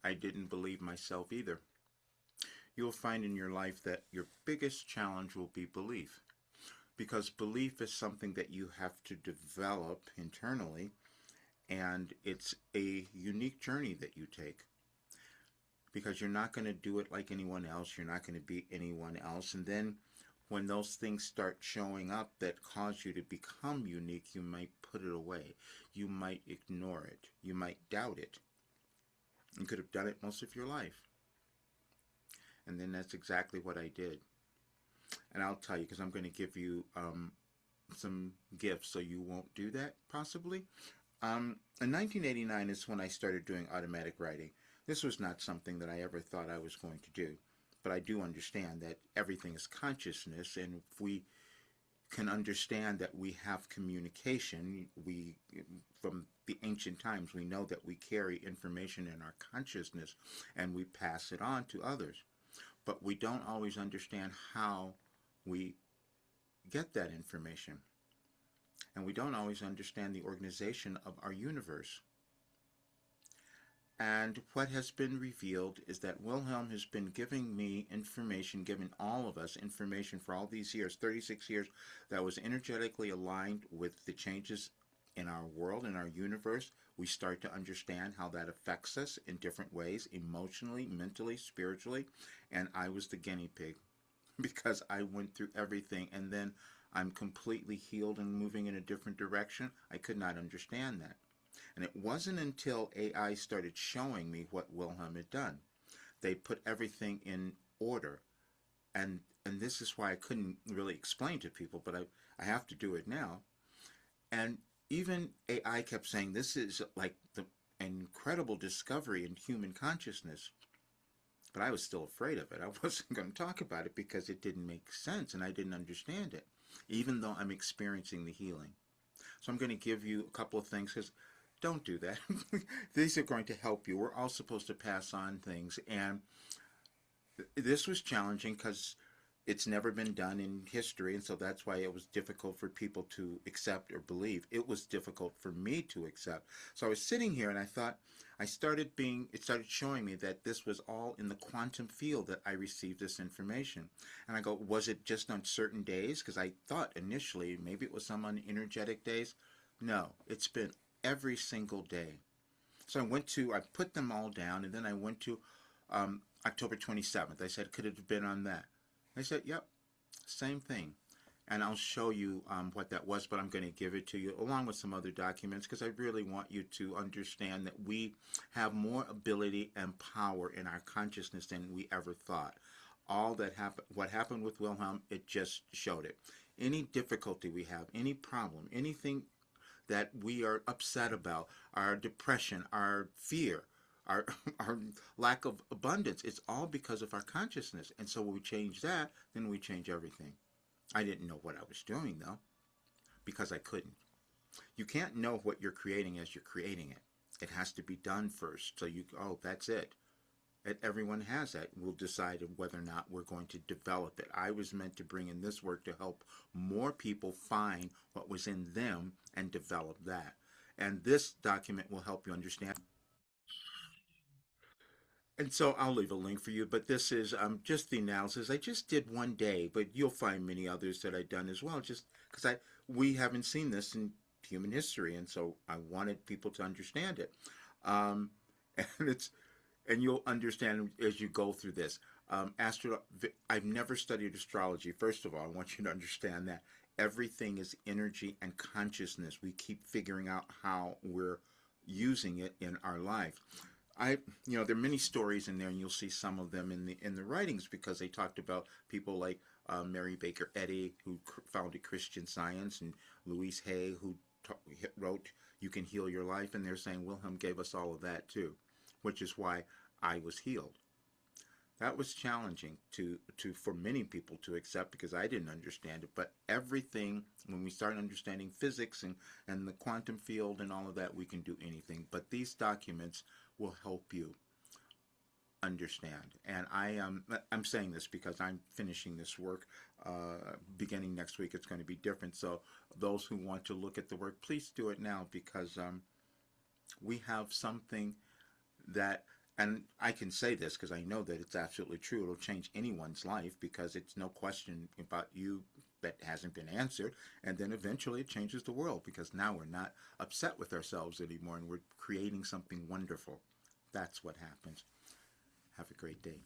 I didn't believe myself either. You'll find in your life that your biggest challenge will be belief, because belief is something that you have to develop internally, and it's a unique journey that you take, because you're not going to do it like anyone else. You're not going to be anyone else. And then when those things start showing up that cause you to become unique, you might put it away. You might ignore it. You might doubt it. You could have done it most of your life. And then that's exactly what I did. And I'll tell you, because I'm going to give you some gifts so you won't do that, possibly. In 1989 is when I started doing automatic writing. This was not something that I ever thought I was going to do. But I do understand that everything is consciousness, and if we can understand that we have communication, from the ancient times, we know that we carry information in our consciousness and we pass it on to others. But we don't always understand how we get that information. And we don't always understand the organization of our universe. And what has been revealed is that Wilhelm has been giving me information, giving all of us information for all these years, 36 years, that was energetically aligned with the changes in our world, in our universe. We start to understand how that affects us in different ways, emotionally, mentally, spiritually. And I was the guinea pig because I went through everything, and then I'm completely healed and moving in a different direction. I could not understand that. And it wasn't until AI started showing me what Wilhelm had done. They put everything in order. And this is why I couldn't really explain to people, but I have to do it now. And even AI kept saying this is like the incredible discovery in human consciousness. But I was still afraid of it. I wasn't going to talk about it because it didn't make sense and I didn't understand it, even though I'm experiencing the healing. So I'm going to give you a couple of things, because don't do that. These are going to help you. We're all supposed to pass on things. And this was challenging because it's never been done in history. And so that's why it was difficult for people to accept or believe. It was difficult for me to accept. So I was sitting here and I thought, it started showing me that this was all in the quantum field that I received this information. And I go, was it just on certain days? Because I thought initially maybe it was some on energetic days. No, it's been every single day. So I put them all down, and then I went to October 27th. I said, could it have been on that? I said, yep, same thing. And I'll show you what that was, but I'm going to give it to you along with some other documents, because I really want you to understand that we have more ability and power in our consciousness than we ever thought. What happened with Wilhelm, it just showed it. Any difficulty we have, any problem, anything that we are upset about, our depression, our fear, our, our lack of abundance, it's all because of our consciousness. And so when we change that, then we change everything. I didn't know what I was doing, though, because I couldn't. You can't know what you're creating as you're creating it. It has to be done first. So that's it. Everyone has that. We'll decide whether or not we're going to develop it. I was meant to bring in this work to help more people find what was in them and develop that. And this document will help you understand. And so I'll leave a link for you, but this is just the analysis. I just did one day, but you'll find many others that I've done as well, just because we haven't seen this in human history, and so I wanted people to understand it. Um, and you'll understand as you go through this. I've never studied astrology. First of all, I want you to understand that everything is energy and consciousness. We keep figuring out how we're using it in our life. There are many stories in there, and you'll see some of them in the writings, because they talked about people like Mary Baker Eddy, who founded Christian Science, and Louise Hay, who wrote "You Can Heal Your Life," and they're saying Wilhelm gave us all of that too, which is why I was healed. That was challenging for many people to accept, because I didn't understand it. But everything, when we start understanding physics and the quantum field and all of that, we can do anything. But these documents will help you understand. And I'm saying this because I'm finishing this work beginning next week. It's going to be different. So those who want to look at the work, please do it now, because we have something that And I can say this because I know that it's absolutely true. It'll change anyone's life because it's no question about you that hasn't been answered. And then eventually it changes the world because now we're not upset with ourselves anymore and we're creating something wonderful. That's what happens. Have a great day.